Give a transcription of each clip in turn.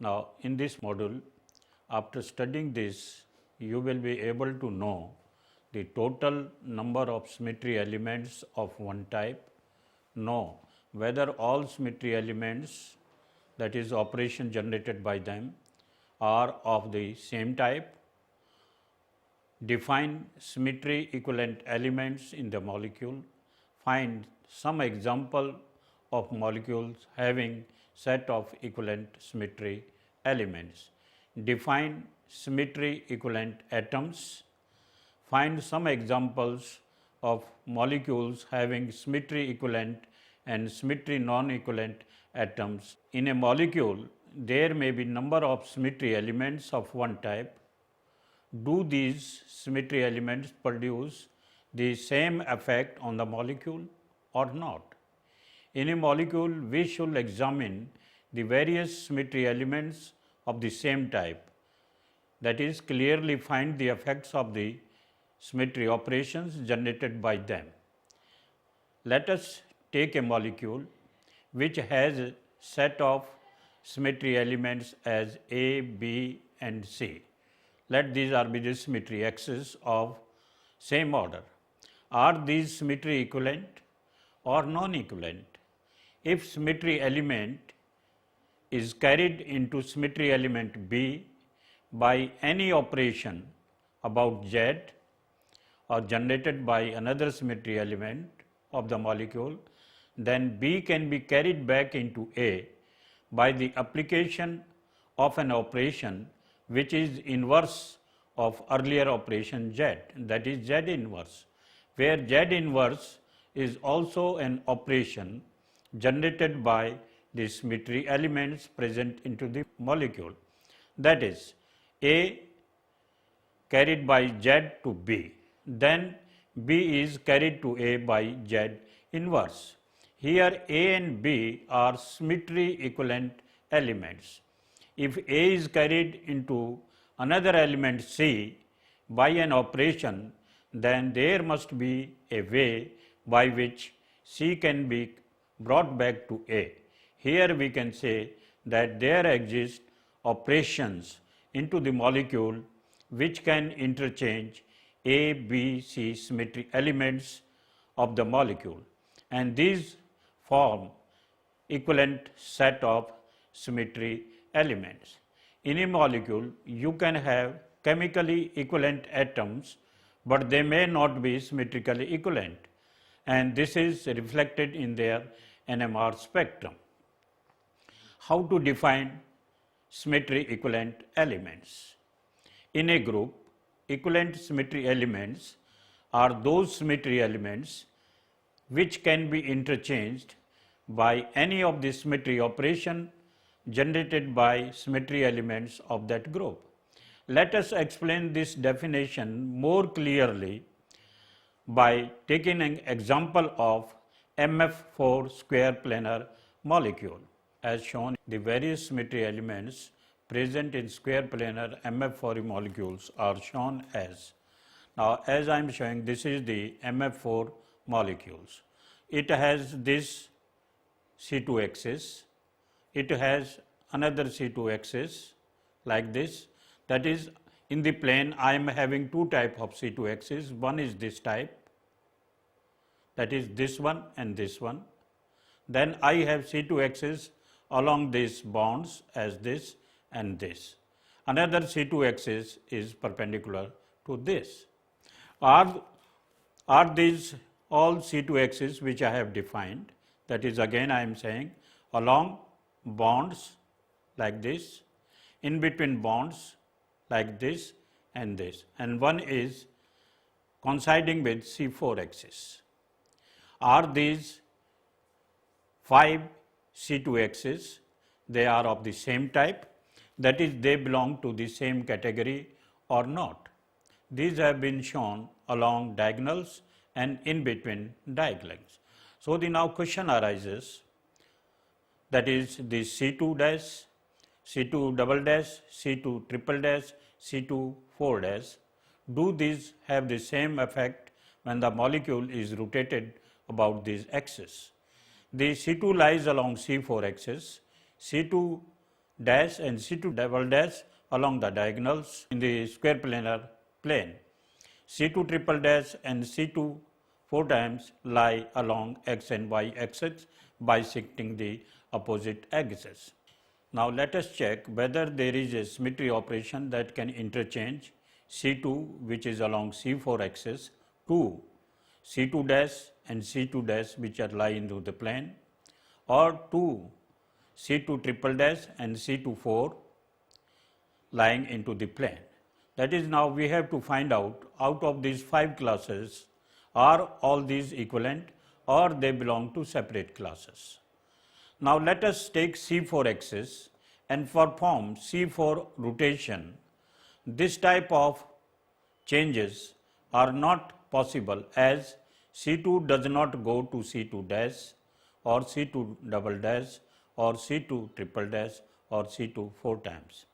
Now, in this module, after studying this, you will be able to know the total number of symmetry elements of one type, know whether all symmetry elements, that is operation generated by them, are of the same type, define symmetry equivalent elements in the molecule, find some example of molecules having set of equivalent symmetry elements, define symmetry equivalent atoms, find some examples of molecules having symmetry equivalent and symmetry non-equivalent atoms. In a molecule, there may be number of symmetry elements of one type. Do these symmetry elements produce the same effect on the molecule or not? In a molecule, we should examine the various symmetry elements of the same type, that is, clearly find the effects of the symmetry operations generated by them. Let us take a molecule which has a set of symmetry elements as A, B and C. Let these are be the symmetry axes of same order. Are these symmetry equivalent or non-equivalent? If symmetry element is carried into symmetry element B by any operation about Z or generated by another symmetry element of the molecule, then B can be carried back into A by the application of an operation which is inverse of earlier operation Z, that is Z inverse, where Z inverse is also an operation generated by the symmetry elements present into the molecule. That is, A carried by Z to B, then B is carried to A by Z inverse. Here A and B are symmetry equivalent elements. If A is carried into another element C by an operation, then there must be a way by which C can be brought back to A. Here we can say that there exist operations into the molecule which can interchange A, B, C symmetry elements of the molecule, and these form equivalent set of symmetry elements. In a molecule, you can have chemically equivalent atoms, but they may not be symmetrically equivalent, and this is reflected in their NMR spectrum. How to define symmetry equivalent elements? In a group, equivalent symmetry elements are those symmetry elements which can be interchanged by any of the symmetry operation generated by symmetry elements of that group. Let us explain this definition more clearly by taking an example of MF4 square planar molecule. As shown, the various symmetry elements present in square planar MF4 molecules are shown as. Now, as I am showing, this is the MF4 molecules. It has this C2 axis, it has another C2 axis like this, that is, in the plane I am having two type of C2 axis. One is this type, that is this one and this one. Then I have C2 axis along these bonds as this and this. Another C2 axis is perpendicular to this. Are these all C2 axes which I have defined? That is, again I am saying, along bonds like this, in between bonds like this, and one is coinciding with C4 axis. Are these 5 C2 axes? They are of the same type, that is, they belong to the same category or not. These have been shown along diagonals and in between diagonals. So, the now question arises, that is, the C2 dash, C2 double dash, C2 triple dash, C2 4 dash, do these have the same effect when the molecule is rotated about these axes? The C2 lies along C4 axis, C2 dash and C2 double dash along the diagonals in the square planar plane. C2 triple dash and C2 4 times lie along x and y axes bisecting the opposite axes. Now let us check whether there is a symmetry operation that can interchange C2 which is along C4 axis to C2 dash and C2 dash which are lie into the plane, or to C2 triple dash and C2 4 lying into the plane. That is, now we have to find out of these 5 classes, are all these equivalent or they belong to separate classes. Now let us take C4 axis and perform C4 rotation. This type of changes are not possible as C2 does not go to C2 dash or C2 double dash or C2 triple dash or C2 4 times.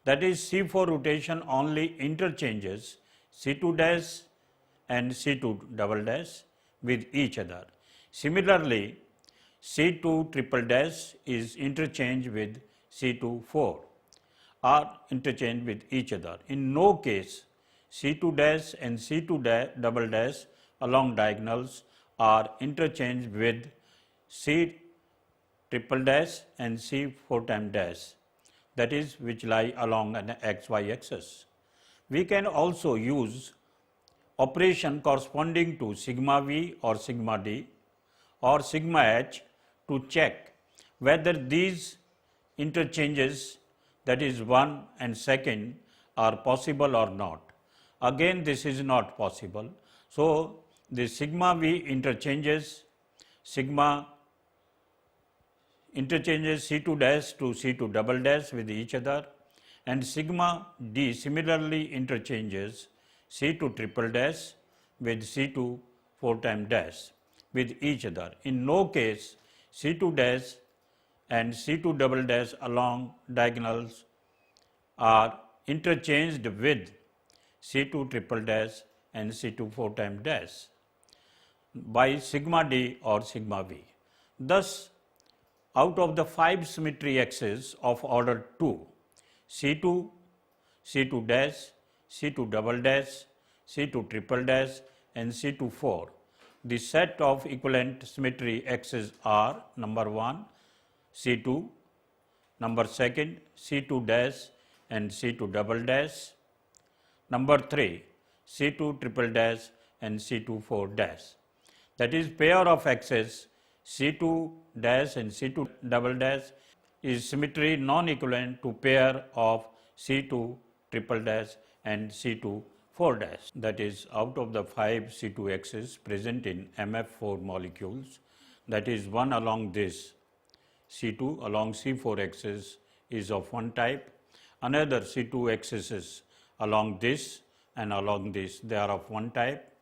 That is, C4 rotation only interchanges C2 dash and C2 double dash with each other. Similarly, C2 triple dash is interchanged with C2 4 are interchanged with each other. In no case C2 dash and C2 double dash along diagonals are interchanged with C triple dash and C 4 times dash, that is, which lie along an xy axis. We can also use operation corresponding to sigma v or sigma d or sigma h to check whether these interchanges, that is 1 and 2nd, are possible or not. Again, this is not possible. So, the sigma v interchanges C2 dash to C2 double dash with each other, and sigma d similarly interchanges C2 triple dash with C2 4 times dash with each other. In no case C2 dash and C2 double dash along diagonals are interchanged with C2 triple dash and C2 4 times dash by sigma d or sigma v. Thus, out of the 5 symmetry axes of order 2, C2, C2 dash, C2 double dash, C2 triple dash and C2 4, the set of equivalent symmetry axes are: number 1 C2, number 2nd C2 dash and C2 double dash, number 3 C2 triple dash and C2 4 dash. That is, pair of axes C2 dash and C2 double dash is symmetry non-equivalent to pair of C2 triple dash and C2 4 dash. That is, out of the 5 C2 axes present in MF4 molecules, that is, one along this C2 along C4 axis is of one type, another C2 axis along this and along this, they are of one type,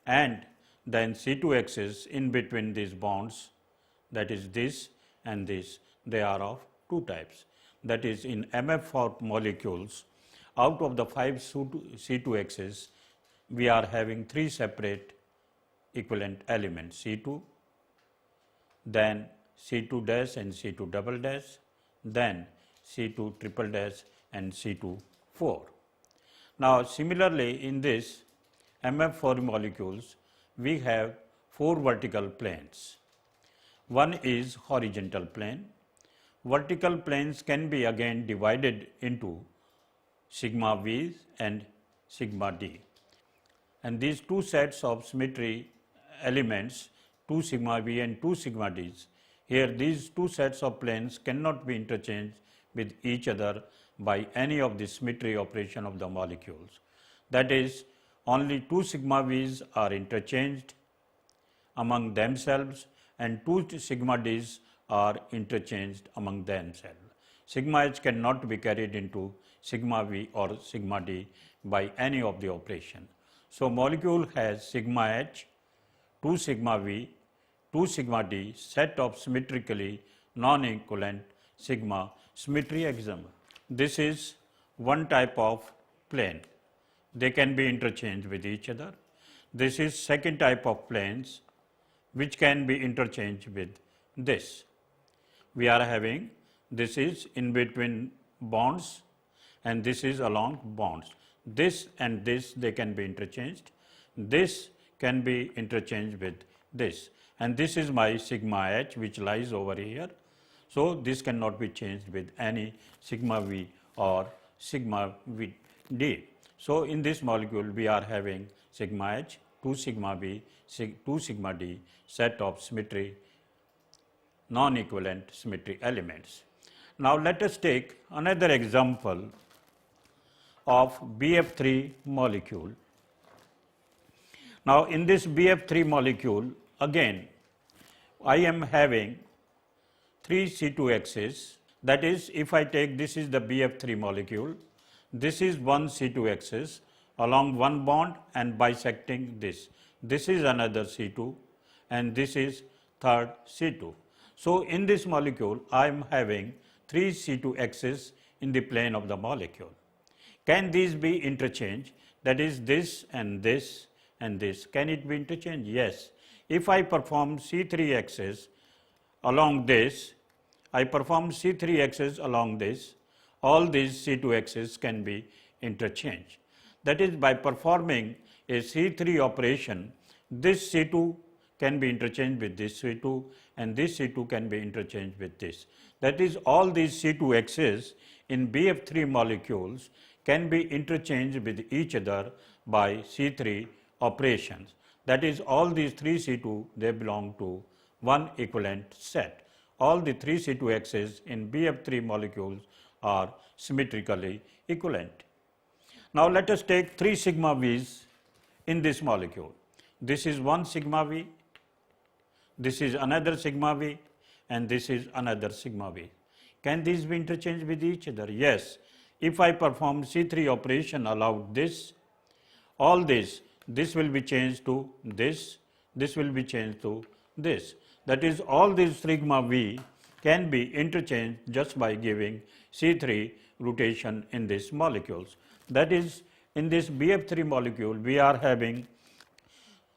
and then C2 axis in between these bonds, that is this and this, they are of two types. That is, in MF4 molecules, out of the 5 C2 axes, we are having 3 separate equivalent elements: C2, then C2 dash and C2 double dash, then C2 triple dash and C2 4. Now, similarly, in this MF4 molecules, we have 4 vertical planes. One is horizontal plane. Vertical planes can be again divided into sigma v and sigma d. And these two sets of symmetry elements, 2 sigma v and 2 sigma d's, here these two sets of planes cannot be interchanged with each other by any of the symmetry operation of the molecules. That is, only 2 sigma v's are interchanged among themselves and 2 sigma d's are interchanged among themselves. Sigma h cannot be carried into sigma v or sigma d by any of the operation. So, molecule has sigma h, 2 sigma v, 2 sigma d set of symmetrically non-equivalent sigma symmetry axes. This is one type of plane. They can be interchanged with each other. This is second type of planes which can be interchanged with this. We are having this is in between bonds and this is along bonds. This and this they can be interchanged, this can be interchanged with this, and this is my sigma h which lies over here. So, this cannot be changed with any sigma v or sigma v d. So, in this molecule we are having sigma h, 2 sigma v, 2 sigma d set of symmetry non-equivalent symmetry elements. Now, let us take another example of BF3 molecule. Now, in this BF3 molecule again I am having 3 C2X's, that is if I take this is the BF3 molecule, this is one C2X's along one bond and bisecting this. This is another C2 and this is third C2. So, in this molecule I am having 3 C2X's in the plane of the molecule. Can these be interchanged? That is this and this and this. Can it be interchanged? Yes. If I perform C3X's along this, I perform C3X's along this, all these C2X's can be interchanged. That is, by performing a C3 operation, this C2 can be interchanged with this C2 and this C2 can be interchanged with this. That is, all these C2X's in BF3 molecules can be interchanged with each other by C3 operations. That is, all these 3 C2 they belong to one equivalent set. All the 3 C2X's in BF3 molecules are symmetrically equivalent. Now, let us take 3 sigma V's in this molecule. This is one sigma V, this is another sigma V and this is another sigma V. Can these be interchanged with each other? Yes. If I perform C3 operation allowed this, all this will be changed to this will be changed to this. That is, all these sigma V can be interchanged just by giving C3 rotation in these molecules. That is, in this BF3 molecule we are having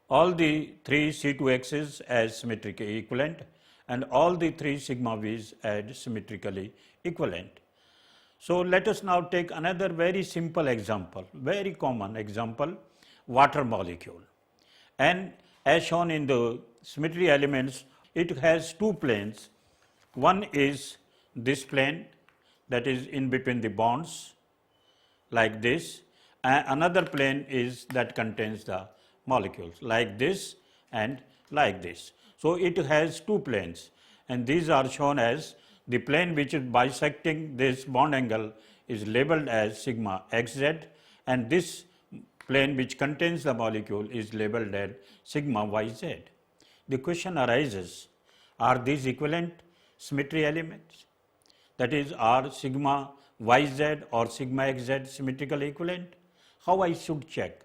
all the 3 C2X's as symmetrically equivalent and all the 3 sigma V's as symmetrically equivalent. So, let us now take another very simple example, very common example, water molecule. And as shown in the symmetry elements, it has two planes. One is this plane, that is in between the bonds like this, and another plane is that contains the molecules like this and like this. So, it has two planes and these are shown as the plane which is bisecting this bond angle is labeled as sigma xz and this plane which contains the molecule is labeled as sigma yz. The question arises, are these equivalent symmetry elements? That is, are sigma yz or sigma xz symmetrically equivalent? How I should check?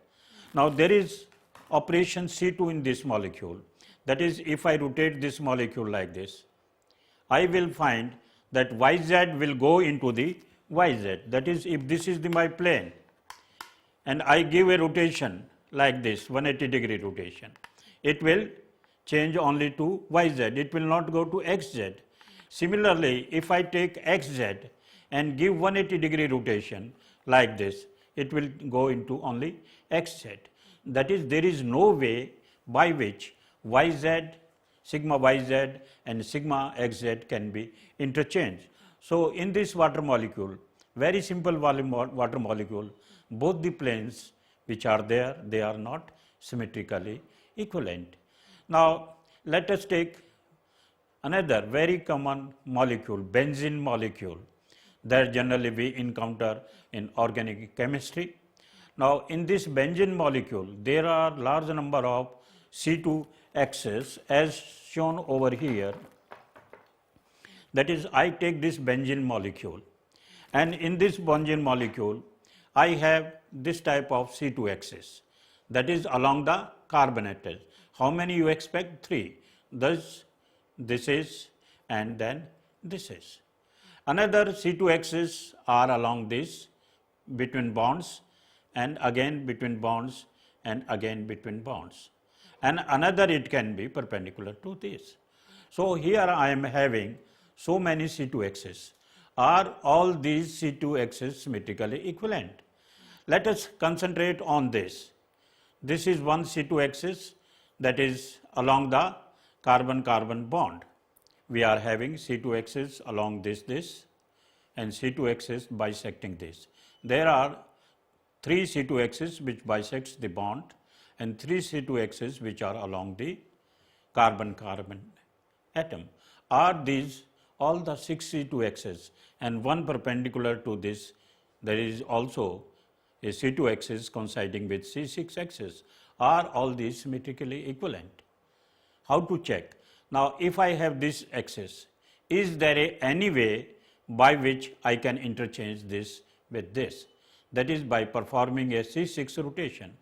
Now, there is operation C2 in this molecule. That is, if I rotate this molecule like this, I will find that yz will go into the yz. That is, if this is my plane and I give a rotation like this 180-degree rotation, it will change only to yz, it will not go to xz. Similarly, if I take xz and give 180-degree rotation like this, it will go into only xz. That is, there is no way by which yz, sigma yz and sigma xz can be interchanged. So, in this water molecule, very simple volume water molecule, both the planes which are there, they are not symmetrically equivalent. Now, let us take another very common molecule, benzene molecule, that generally we encounter in organic chemistry. Now, in this benzene molecule, there are large number of C2X's as shown over here. That is, I take this benzene molecule and in this benzene molecule, I have this type of C2X's, that is along the carbon atom. How many you expect? 3. Thus, this is and then this is. Another C2X's are along this between bonds and again between bonds and again between bonds. And another it can be perpendicular to this. So, here I am having so many C2Xs. Are all these C2Xs symmetrically equivalent? Let us concentrate on this. This is one C2Xs, that is along the carbon-carbon bond. We are having C2Xs along this and C2Xs bisecting this. There are 3 C2Xs which bisects the bond and 3 C2Xs which are along the carbon-carbon atom. Are these all the 6 C2Xs and one perpendicular to this? There is also a C2Xs coinciding with C6Xs. Are all these symmetrically equivalent? How to check? Now, if I have this axis, is there any way by which I can interchange this with this? That is by performing a C6 rotation.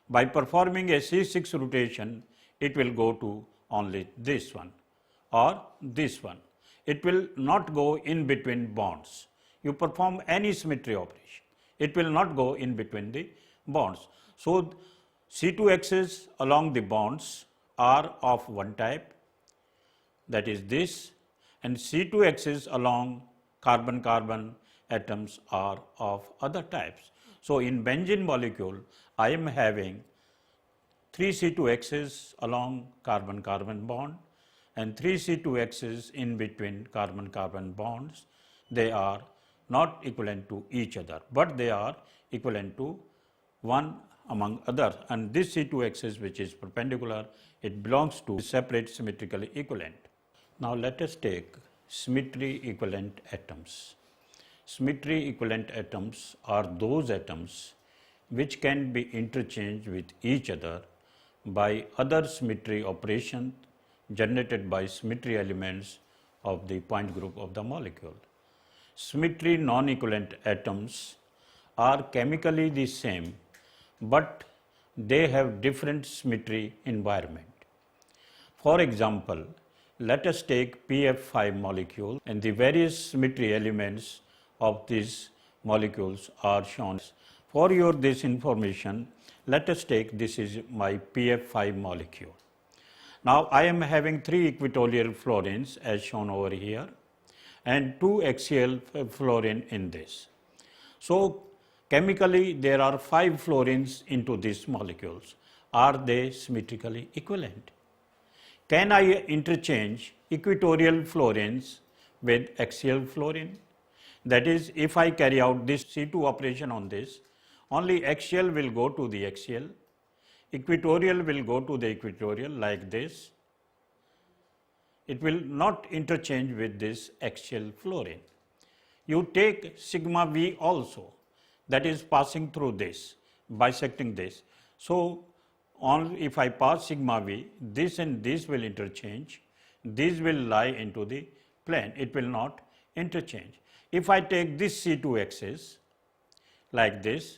By performing a C6 rotation, it will go to only this one or this one. It will not go in between bonds. You perform any symmetry operation, it will not go in between the bonds. So, C2Xs along the bonds are of one type, that is this, and C2Xs along carbon-carbon atoms are of other types. So, in benzene molecule, I am having 3 C2Xs along carbon-carbon bond and 3 C2Xs in between carbon-carbon bonds. They are not equivalent to each other, but they are equivalent to one among others, and this C2Xs which is perpendicular, it belongs to separate symmetrically equivalent. Now, let us take symmetry equivalent atoms. Symmetry equivalent atoms are those atoms which can be interchanged with each other by other symmetry operations generated by symmetry elements of the point group of the molecule. Symmetry non-equivalent atoms are chemically the same, but they have different symmetry environment. For example, let us take PF5 molecule, and the various symmetry elements of these molecules are shown. For your this information, let us take this is my PF5 molecule. Now, I am having 3 equatorial fluorines as shown over here and 2 axial fluorine in this. So, chemically there are 5 fluorines into these molecules. Are they symmetrically equivalent? Can I interchange equatorial fluorines with axial fluorine? That is, if I carry out this C2 operation on this, only axial will go to the axial, equatorial will go to the equatorial like this. It will not interchange with this axial fluorine. You take sigma V also, that is passing through this, bisecting this. So, if I pass sigma V, this and this will interchange, these will lie into the plane, it will not interchange. If I take this C2Xs like this,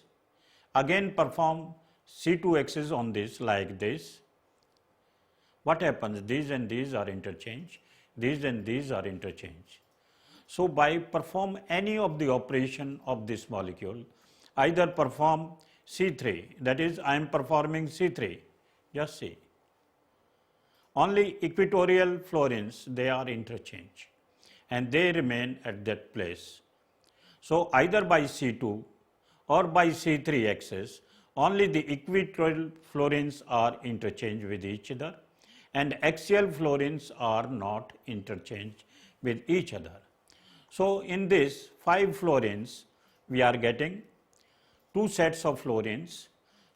again perform C2Xs on this like this, what happens? These and these are interchanged, these and these are interchanged. So, by perform any of the operation of this molecule, either perform C3, that is I am performing C3, just see. Only equatorial fluorines, they are interchanged and they remain at that place. So, either by C2 or by C3 axis, only the equatorial fluorines are interchanged with each other and axial fluorines are not interchanged with each other. So, in this 5 fluorines, we are getting 2 sets of fluorines,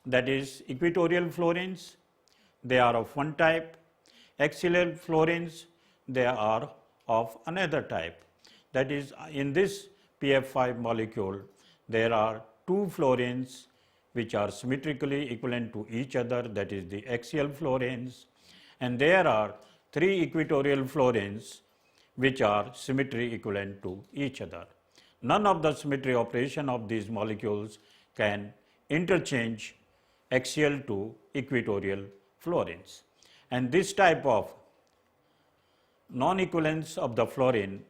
that is equatorial fluorines, they are of one type, axial fluorines, they are of another type. That is, in this PF5 molecule, there are 2 fluorines which are symmetrically equivalent to each other, that is the axial fluorines, and there are 3 equatorial fluorines which are symmetry equivalent to each other. None of the symmetry operation of these molecules can interchange axial to equatorial fluorines. And this type of non-equivalence of the fluorine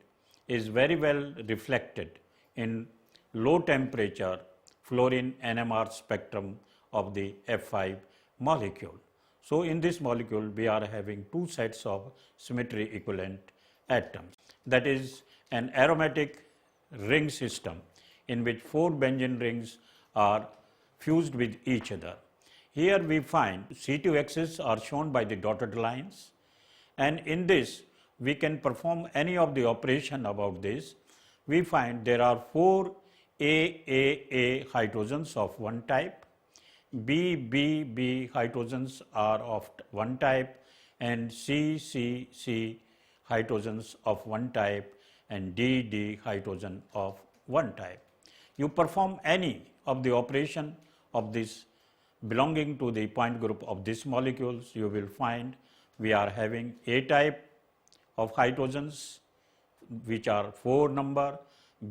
is very well reflected in low temperature fluorine NMR spectrum of the F5 molecule. So, in this molecule we are having 2 sets of symmetry equivalent atoms. That is an aromatic ring system in which 4 benzene rings are fused with each other. Here we find C2X's are shown by the dotted lines, and in this we can perform any of the operation about this. We find there are 4 AAA hydrogens of one type, BBB hydrogens are of one type, and CCC hydrogens of one type, and DD hydrogen of one type. You perform any of the operation of this belonging to the point group of these molecules, you will find we are having A type of hydrogens which are 4 number,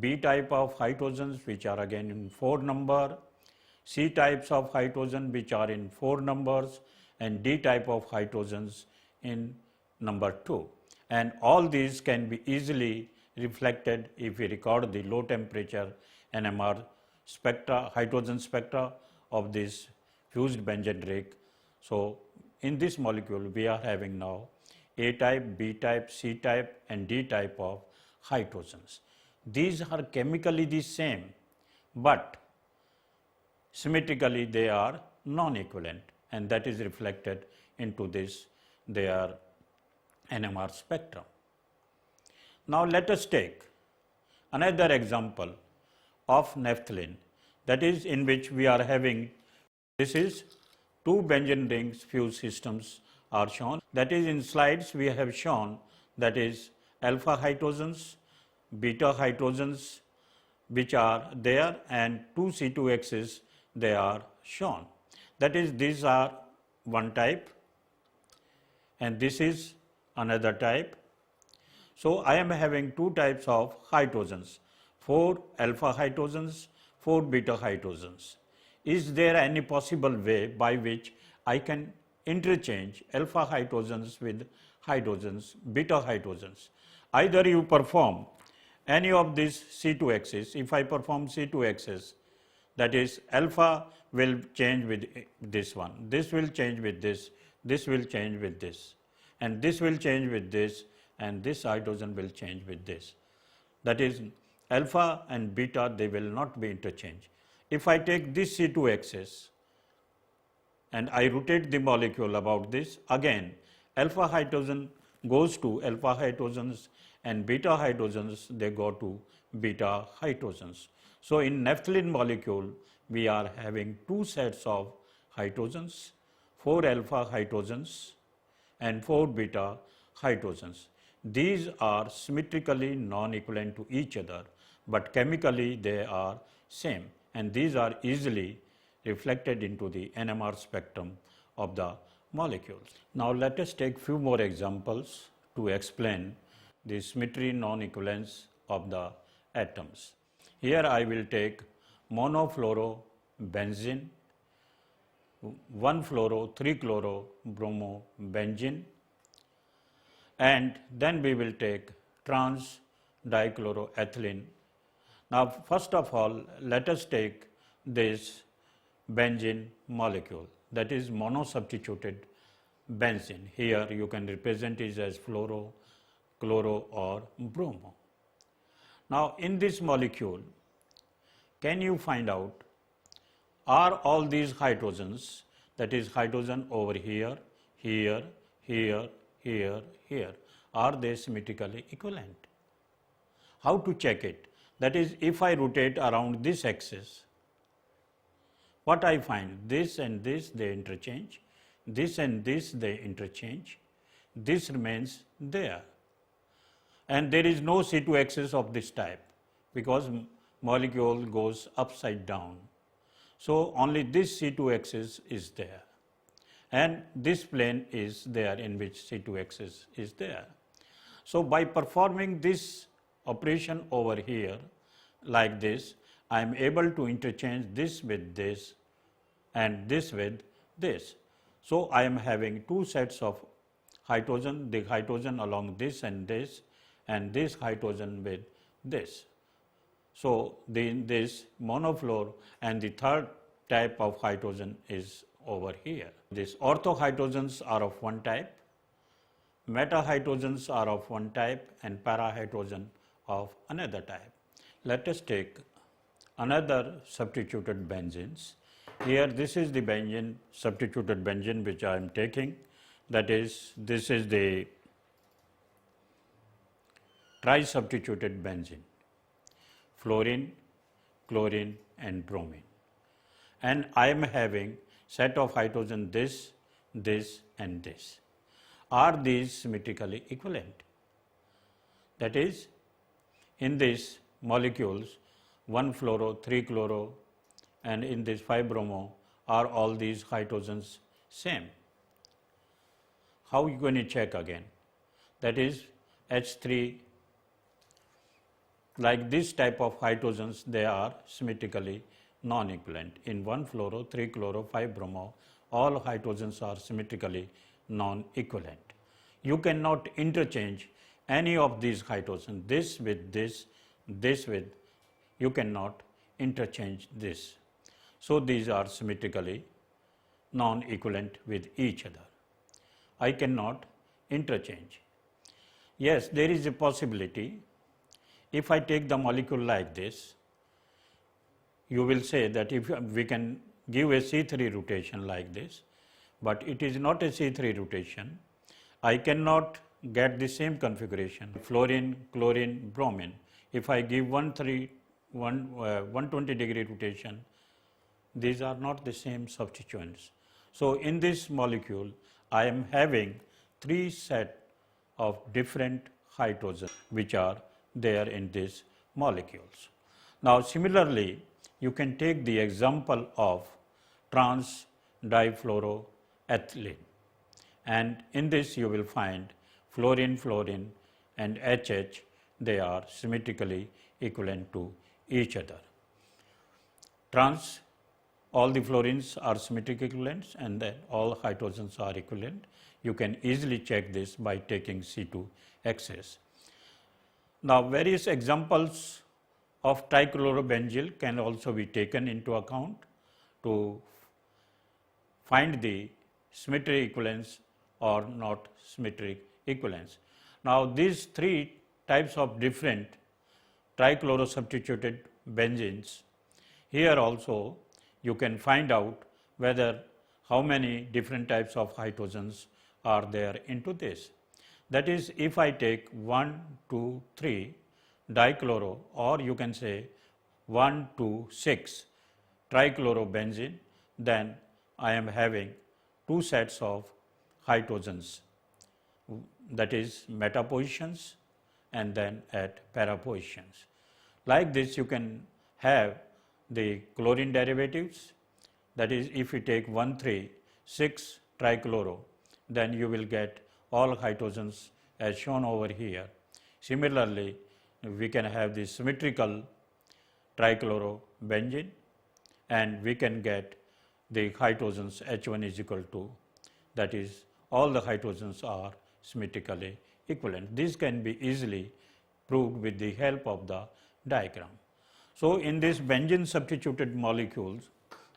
B type of hydrogens which are again in 4 number, C types of hydrogen which are in 4 numbers, and D type of hydrogens in number 2. And all these can be easily reflected if we record the low temperature NMR spectra, hydrogen spectra of this fused benzene ring. So in this molecule we are having now A type, B type, C type and D type of hydrogens. These are chemically the same, but symmetrically they are non-equivalent, and that is reflected into this their NMR spectrum. Now let us take another example of naphthalene, that is in which we are having, this is 2 benzene rings fused systems are shown. That is in slides we have shown, that is alpha hydrogens, beta hydrogens which are there, and 2 C2X's they are shown. That is, these are one type and this is another type. So I am having 2 types of hydrogens, 4 alpha hydrogens, 4 beta hydrogens. Is there any possible way by which I can interchange alpha hydrogens with hydrogens, beta hydrogens? Either you perform any of these C2X's. If I perform C2X's, that is alpha will change with this one, this will change with this will change with this, and this will change with this, and this hydrogen will change with this. That is alpha and beta, they will not be interchanged. If I take this C2X's and I rotate the molecule about this, again alpha hydrogen goes to alpha hydrogens and beta hydrogens they go to beta hydrogens. So in naphthalene molecule we are having 2 sets of hydrogens, 4 alpha hydrogens and 4 beta hydrogens. These are symmetrically non-equivalent to each other, but chemically they are same, and these are easily reflected into the NMR spectrum of the molecules. Now let us take few more examples to explain the symmetry non-equivalence of the atoms. Here I will take monofluorobenzene, 1-fluoro, 3-chloro, bromo, benzene, and then we will take trans dichloroethylene. Now first of all let us take this benzene molecule, that is monosubstituted benzene. Here you can represent it as fluoro, chloro or bromo. Now in this molecule, can you find out, are all these hydrogens, that is hydrogen over here, here, here, here, here, are they symmetrically equivalent? How to check it? That is, if I rotate around this axis, what I find, this and this they interchange, this and this they interchange, this remains there, and there is no C2X's of this type because molecule goes upside down. So only this C2X's is there, and this plane is there in which C2X's is there. So by performing this operation over here like this, I am able to interchange this with this and this with this. So I am having 2 sets of hydrogen, the hydrogen along this and this hydrogen with this. So this monofluor, and the third type of hydrogen is over here. These ortho hydrogens are of one type, Meta-hydrogens are of one type and para-hydrogen of another type. Let us take another substituted benzenes. Here this is the benzene, substituted benzene which I am taking, that is, this is the tri-substituted benzene, fluorine, chlorine and bromine, and I am having set of hydrogen this, this and this. Are these symmetrically equivalent? That is, in these molecules 1 fluoro, 3 chloro and in this 5 bromo, are all these hydrogens same? How you going to check again? That is, H3, like this type of hydrogens, they are symmetrically non-equivalent. In 1 fluoro, 3 chloro, 5 bromo, all hydrogens are symmetrically non-equivalent. You cannot interchange any of these hydrogens, this with this, this with, you cannot interchange this. So these are symmetrically non-equivalent with each other. I cannot interchange. Yes, there is a possibility. If I take the molecule like this, you will say that if we can give a C3 rotation like this, but it is not a C3 rotation. I cannot get the same configuration, fluorine, chlorine, bromine. If I give 120 degree rotation, these are not the same substituents. So in this molecule, I am having 3 set of different hydrogens which are there in these molecules. Now similarly, you can take the example of trans difluoroethylene, and in this you will find fluorine, fluorine and HH, they are symmetrically equivalent to each other. Trans, all the fluorines are symmetrically equivalent and then all hydrogens are equivalent. You can easily check this by taking C2 excess. Now various examples of trichlorobenzyl can also be taken into account to find the symmetry equivalence or not symmetry equivalence. Now these 3 types of different trichlorosubstituted benzenes, here also you can find out whether how many different types of hydrogens are there into this. That is, if I take 1, 2, 3 dichloro, or you can say 1, 2, 6 trichlorobenzene, then I am having 2 sets of hydrogens, that is meta positions and then at para positions. Like this you can have the chlorine derivatives, that is if you take 1, 3, 6 trichloro, then you will get all hydrogens as shown over here. Similarly, we can have the symmetrical trichlorobenzene and we can get the hydrogens H1 is equal to, that is all the hydrogens are symmetrically equivalent. This can be easily proved with the help of the diagram. So in this benzene substituted molecules,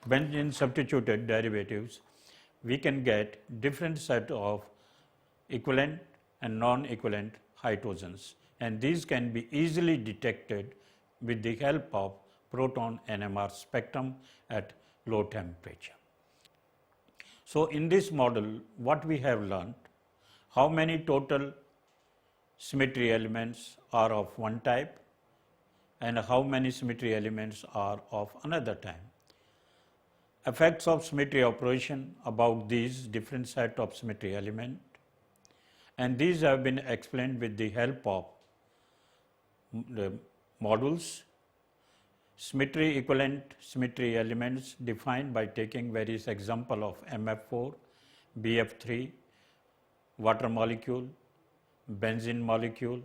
benzene substituted derivatives, we can get different set of equivalent and non-equivalent hydrogens, and these can be easily detected with the help of proton NMR spectrum at low temperature. So in this model, what we have learnt, how many total symmetry elements are of one type and how many symmetry elements are of another type. Effects of symmetry operation about these different set of symmetry element, and these have been explained with the help of the modules. Symmetry equivalent symmetry elements defined by taking various example of MF4, BF3, water molecule, benzene molecule.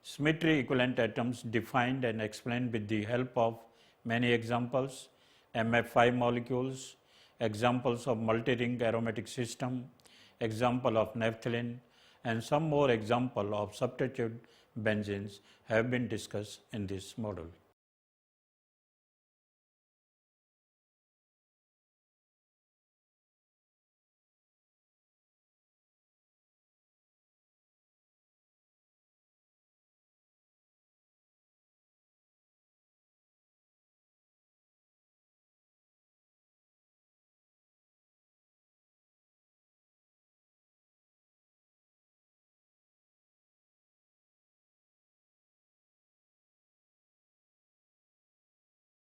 Symmetry equivalent atoms defined and explained with the help of many examples, MF5 molecules, examples of multi-ring aromatic system, example of naphthalene, and some more example of substituted benzenes have been discussed in this module.